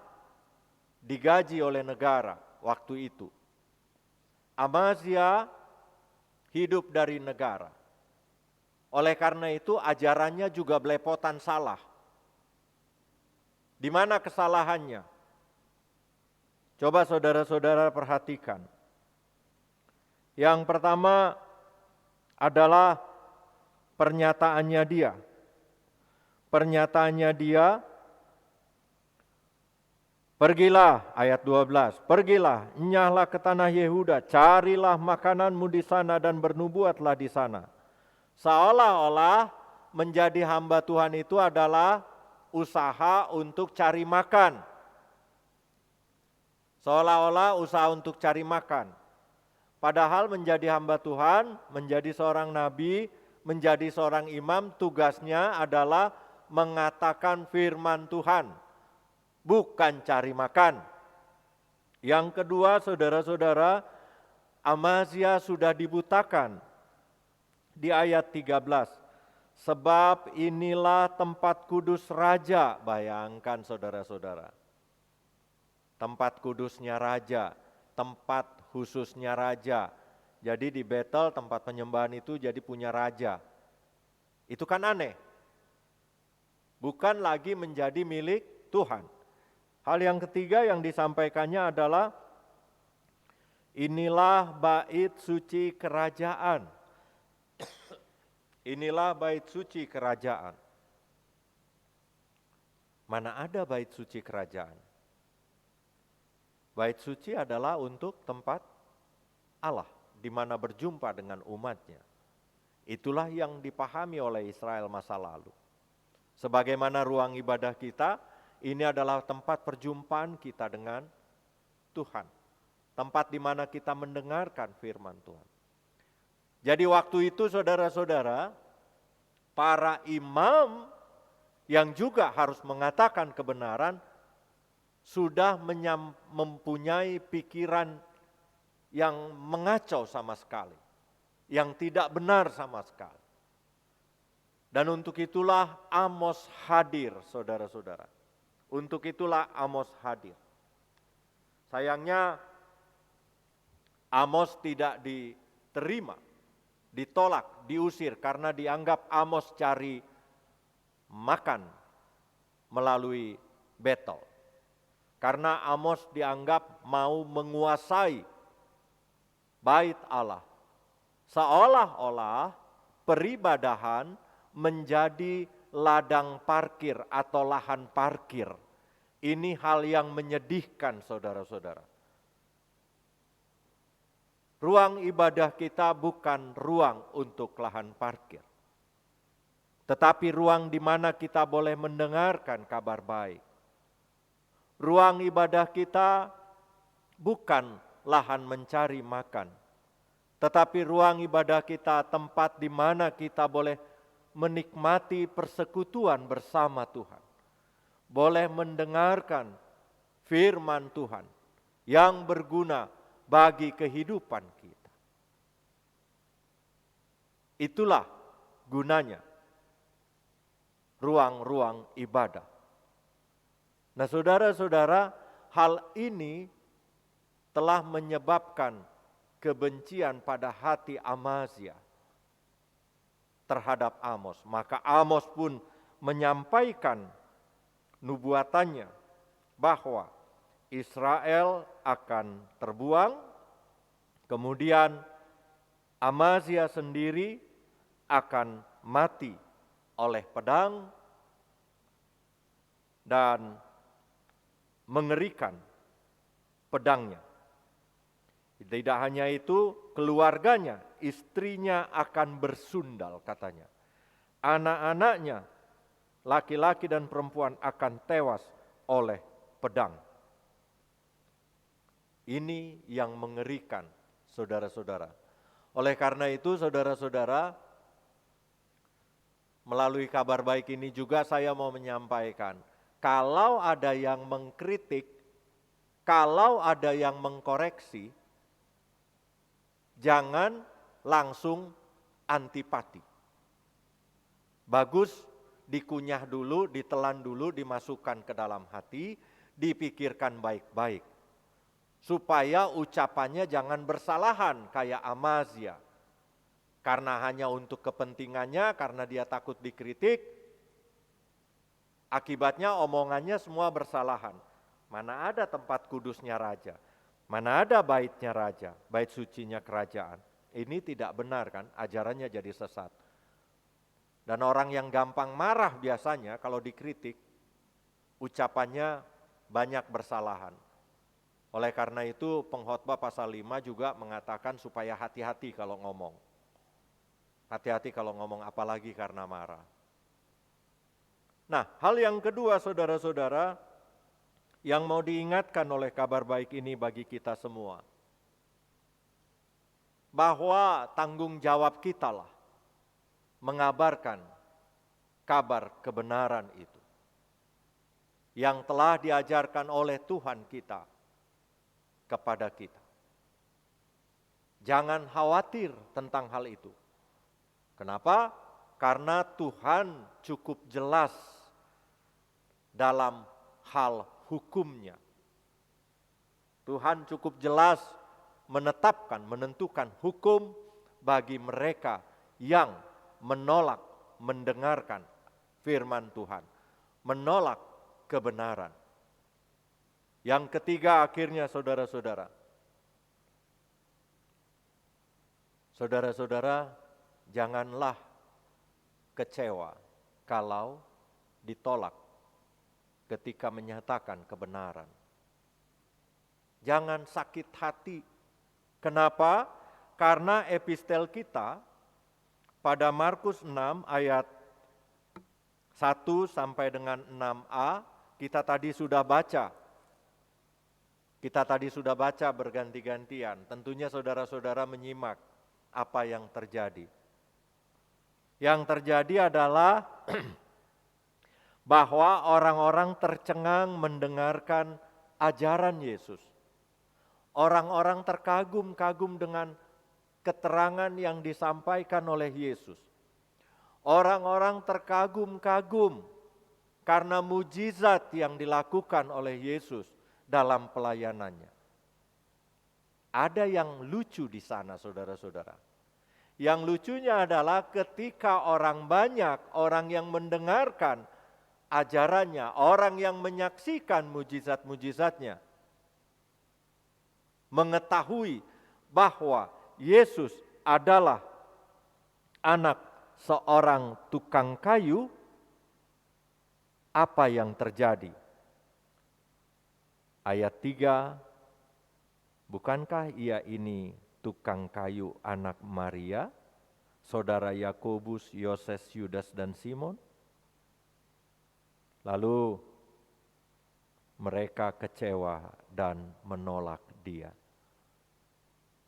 digaji oleh negara waktu itu. Amazia hidup dari negara. Oleh karena itu ajarannya juga belepotan salah. Di mana kesalahannya? Coba saudara-saudara perhatikan. Yang pertama adalah pernyataannya dia. Pernyataannya dia, pergilah, ayat 12, pergilah, enyahlah ke tanah Yehuda, carilah makananmu di sana dan bernubuatlah di sana. Seolah-olah menjadi hamba Tuhan itu adalah usaha untuk cari makan. Seolah-olah usaha untuk cari makan. Padahal menjadi hamba Tuhan, menjadi seorang nabi, menjadi seorang imam, tugasnya adalah mengatakan firman Tuhan, bukan cari makan. Yang kedua, saudara-saudara, Amazia sudah dibutakan. Di ayat 13, Sebab inilah tempat kudus raja, bayangkan saudara-saudara. Tempat kudusnya raja, tempat khususnya raja. Jadi di Betel tempat penyembahan itu jadi punya raja. Itu kan aneh. Bukan lagi menjadi milik Tuhan. Hal yang ketiga yang disampaikannya adalah inilah bait suci kerajaan. Inilah bait suci kerajaan. Mana ada bait suci kerajaan? Bait suci adalah untuk tempat Allah, di mana berjumpa dengan umatnya. Itulah yang dipahami oleh Israel masa lalu. Sebagaimana ruang ibadah kita, ini adalah tempat perjumpaan kita dengan Tuhan. Tempat di mana kita mendengarkan firman Tuhan. Jadi waktu itu saudara-saudara, para imam yang juga harus mengatakan kebenaran, sudah mempunyai pikiran yang mengacau sama sekali, yang tidak benar sama sekali. Dan untuk itulah Amos hadir, saudara-saudara. Untuk itulah Amos hadir. Sayangnya Amos tidak diterima, ditolak, diusir karena dianggap Amos cari makan melalui Betel. Karena Amos dianggap mau menguasai bait Allah. Seolah-olah peribadahan menjadi ladang parkir atau lahan parkir. Ini hal yang menyedihkan saudara-saudara. Ruang ibadah kita bukan ruang untuk lahan parkir. Tetapi ruang di mana kita boleh mendengarkan kabar baik. Ruang ibadah kita bukan lahan mencari makan. Tetapi ruang ibadah kita tempat di mana kita boleh menikmati persekutuan bersama Tuhan. Boleh mendengarkan firman Tuhan yang berguna bagi kehidupan kita. Itulah gunanya ruang-ruang ibadah. Nah saudara-saudara, hal ini telah menyebabkan kebencian pada hati Amazia terhadap Amos. Maka Amos pun menyampaikan nubuatannya bahwa Israel akan terbuang, kemudian Amazia sendiri akan mati oleh pedang dan mengerikan pedangnya. Tidak hanya itu, keluarganya, istrinya akan bersundal katanya. Anak-anaknya, laki-laki dan perempuan akan tewas oleh pedang. Ini yang mengerikan, saudara-saudara. Oleh karena itu, saudara-saudara, melalui kabar baik ini juga saya mau menyampaikan, kalau ada yang mengkritik, kalau ada yang mengkoreksi, jangan langsung antipati. Bagus dikunyah dulu, ditelan dulu, dimasukkan ke dalam hati, dipikirkan baik-baik. Supaya ucapannya jangan bersalahan kayak Amazia. Karena hanya untuk kepentingannya, karena dia takut dikritik, akibatnya omongannya semua bersalahan. Mana ada tempat kudusnya raja, mana ada baitnya raja, bait sucinya kerajaan. Ini tidak benar kan, ajarannya jadi sesat. Dan orang yang gampang marah biasanya kalau dikritik, ucapannya banyak bersalahan. Oleh karena itu pengkhotbah pasal 5 juga mengatakan supaya hati-hati kalau ngomong. Hati-hati kalau ngomong apalagi karena marah. Nah, hal yang kedua saudara-saudara yang mau diingatkan oleh kabar baik ini bagi kita semua. Bahwa tanggung jawab kita lah mengabarkan kabar kebenaran itu. Yang telah diajarkan oleh Tuhan kita kepada kita. Jangan khawatir tentang hal itu. Kenapa? Karena Tuhan cukup jelas dalam hal hukumnya. Tuhan cukup jelas menentukan hukum bagi mereka yang menolak mendengarkan firman Tuhan, menolak kebenaran. Yang ketiga akhirnya saudara-saudara, janganlah kecewa kalau ditolak ketika menyatakan kebenaran. Jangan sakit hati. Kenapa? Karena epistel kita pada Markus 6 ayat 1 sampai dengan 6a kita tadi sudah baca. Kita tadi sudah baca berganti-gantian. Tentunya saudara-saudara menyimak apa yang terjadi. Yang terjadi adalah bahwa orang-orang tercengang mendengarkan ajaran Yesus. Orang-orang terkagum-kagum dengan keterangan yang disampaikan oleh Yesus. Orang-orang terkagum-kagum karena mujizat yang dilakukan oleh Yesus dalam pelayanannya. Ada yang lucu di sana, saudara-saudara. Yang lucunya adalah ketika orang banyak, orang yang mendengarkan ajarannya, orang yang menyaksikan mujizat-mujizatnya, mengetahui bahwa Yesus adalah anak seorang tukang kayu, apa yang terjadi? Ayat 3, bukankah ia ini tukang kayu anak Maria, saudara Yakobus, Yoses, Yudas, dan Simon? Lalu mereka kecewa dan menolak dia.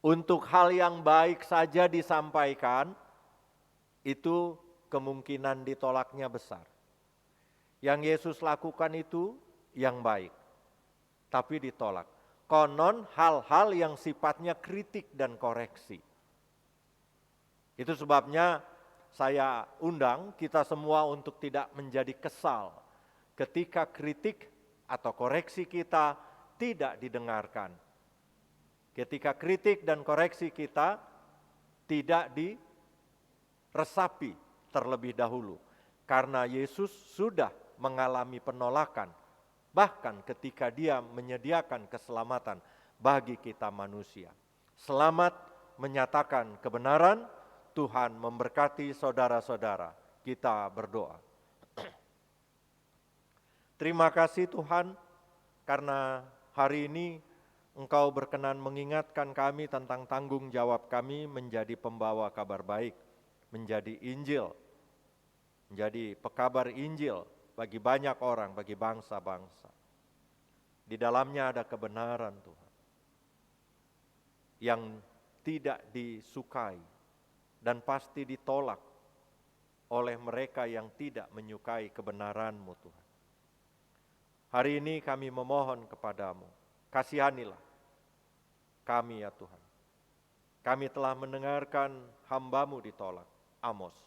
Untuk hal yang baik saja disampaikan, itu kemungkinan ditolaknya besar. Yang Yesus lakukan itu yang baik, tapi ditolak. Konon hal-hal yang sifatnya kritik dan koreksi. Itu sebabnya saya undang kita semua untuk tidak menjadi kesal ketika kritik atau koreksi kita tidak didengarkan. Ketika kritik dan koreksi kita tidak diresapi terlebih dahulu. Karena Yesus sudah mengalami penolakan, bahkan ketika dia menyediakan keselamatan bagi kita manusia. Selamat menyatakan kebenaran, Tuhan memberkati saudara-saudara. Kita berdoa. Terima kasih Tuhan, karena hari ini Engkau berkenan mengingatkan kami tentang tanggung jawab kami menjadi pembawa kabar baik, menjadi Injil, menjadi pekabar Injil bagi banyak orang, bagi bangsa-bangsa. Di dalamnya ada kebenaran Tuhan, yang tidak disukai dan pasti ditolak oleh mereka yang tidak menyukai kebenaran-Mu Tuhan. Hari ini kami memohon kepadamu, kasihanilah kami ya Tuhan. Kami telah mendengarkan hamba-Mu ditolak, Amos.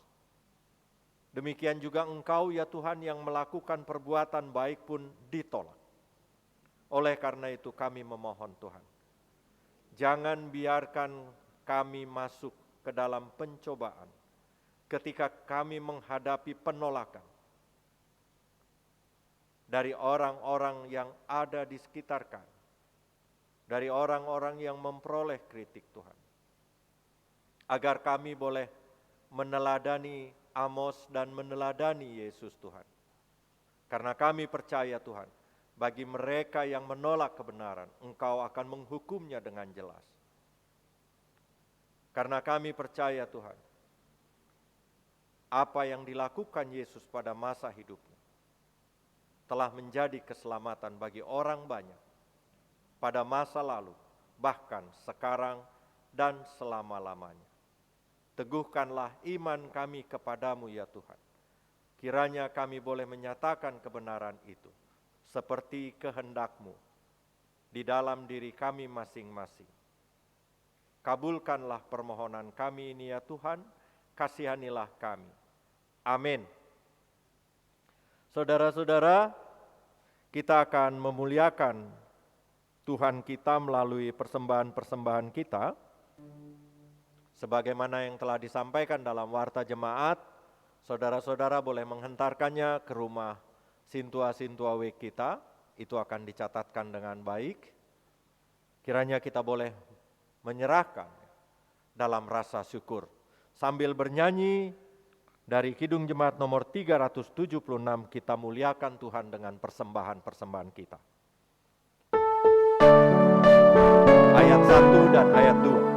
Demikian juga Engkau ya Tuhan yang melakukan perbuatan baik pun ditolak. Oleh karena itu kami memohon Tuhan, jangan biarkan kami masuk ke dalam pencobaan ketika kami menghadapi penolakan dari orang-orang yang ada di sekitar kami, dari orang-orang yang memperoleh kritik Tuhan. Agar kami boleh meneladani Amos dan meneladani Yesus Tuhan. Karena kami percaya Tuhan, bagi mereka yang menolak kebenaran, Engkau akan menghukumnya dengan jelas. Karena kami percaya Tuhan, apa yang dilakukan Yesus pada masa hidupnya telah menjadi keselamatan bagi orang banyak pada masa lalu, bahkan sekarang dan selama-lamanya. Teguhkanlah iman kami kepadamu ya Tuhan. Kiranya kami boleh menyatakan kebenaran itu seperti kehendak-Mu di dalam diri kami masing-masing. Kabulkanlah permohonan kami ini ya Tuhan, kasihanilah kami. Amin. Saudara-saudara, kita akan memuliakan Tuhan kita melalui persembahan-persembahan kita. Sebagaimana yang telah disampaikan dalam warta jemaat, saudara-saudara boleh menghentarkannya ke rumah sintua-sintua WEK kita, itu akan dicatatkan dengan baik. Kiranya kita boleh menyerahkan dalam rasa syukur. Sambil bernyanyi dari Kidung Jemaat nomor 376, kita muliakan Tuhan dengan persembahan-persembahan kita. Ayat 1 dan ayat 2.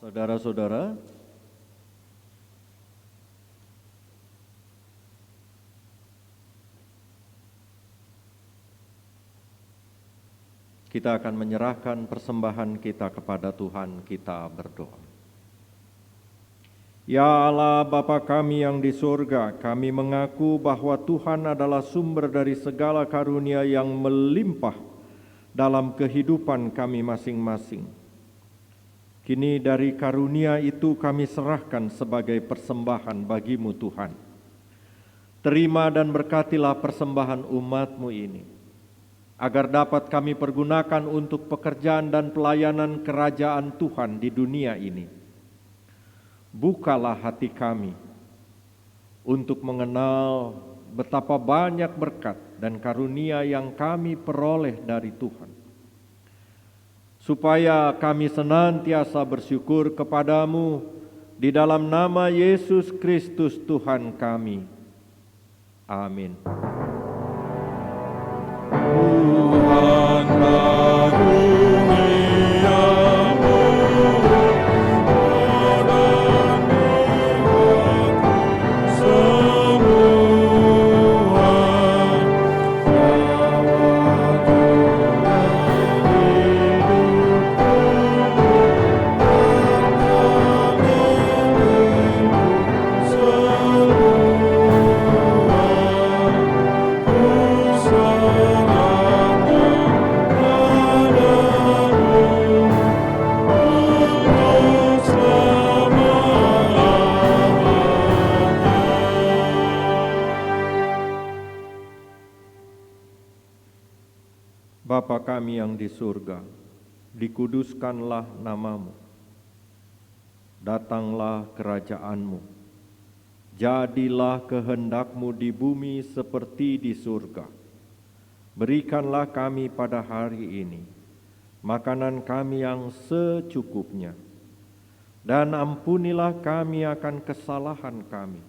Saudara-saudara, kita akan menyerahkan persembahan kita kepada Tuhan, kita berdoa. Ya Allah Bapa kami yang di surga, kami mengaku bahwa Tuhan adalah sumber dari segala karunia yang melimpah dalam kehidupan kami masing-masing. Kini dari karunia itu kami serahkan sebagai persembahan bagi-Mu Tuhan. Terima dan berkatilah persembahan umat-Mu ini, agar dapat kami pergunakan untuk pekerjaan dan pelayanan kerajaan Tuhan di dunia ini. Bukalah hati kami untuk mengenal betapa banyak berkat dan karunia yang kami peroleh dari Tuhan, supaya kami senantiasa bersyukur kepadamu di dalam nama Yesus Kristus Tuhan kami. Amin. Tuhan karuniamu Bapa kami yang di surga, dikuduskanlah namamu. Datanglah kerajaan-Mu. Jadilah kehendak-Mu di bumi seperti di surga. Berikanlah kami pada hari ini makanan kami yang secukupnya. Dan ampunilah kami akan kesalahan kami,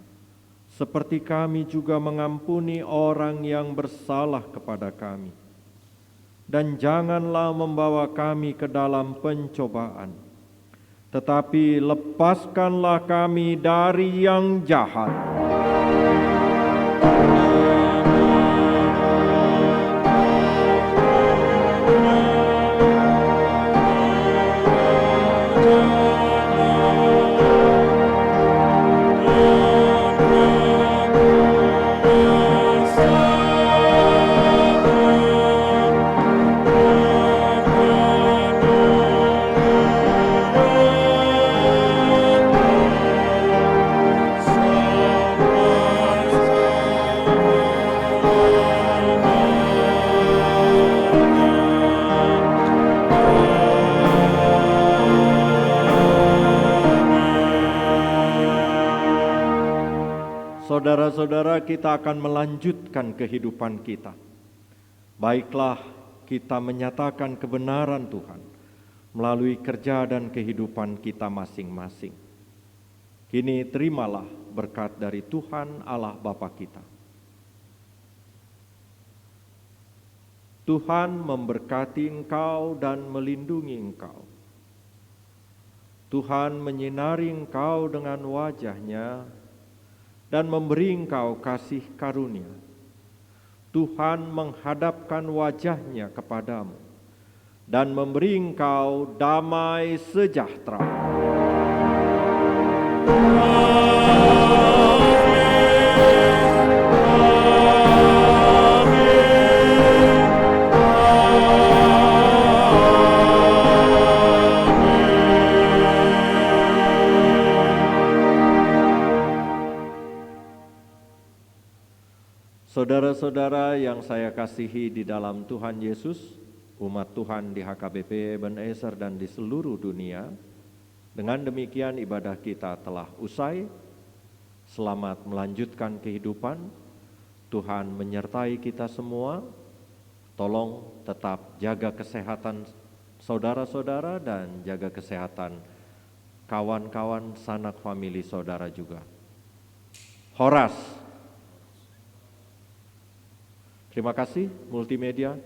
seperti kami juga mengampuni orang yang bersalah kepada kami. Dan janganlah membawa kami ke dalam pencobaan, tetapi lepaskanlah kami dari yang jahat. saudara-saudara, kita akan melanjutkan kehidupan kita. Baiklah kita menyatakan kebenaran Tuhan melalui kerja dan kehidupan kita masing-masing. Kini terimalah berkat dari Tuhan Allah Bapa kita. Tuhan memberkati engkau dan melindungi engkau. Tuhan menyinari engkau dengan wajah-Nya dan memberi engkau kasih karunia. Tuhan menghadapkan wajah-Nya kepadamu dan memberi engkau damai sejahtera. Saudara-saudara yang saya kasihi di dalam Tuhan Yesus, umat Tuhan di HKBP Ebenezer dan di seluruh dunia, dengan demikian ibadah kita telah usai. Selamat melanjutkan kehidupan. Tuhan menyertai kita semua. Tolong tetap jaga kesehatan saudara-saudara dan jaga kesehatan kawan-kawan sanak famili saudara juga. Horas. Terima kasih multimedia.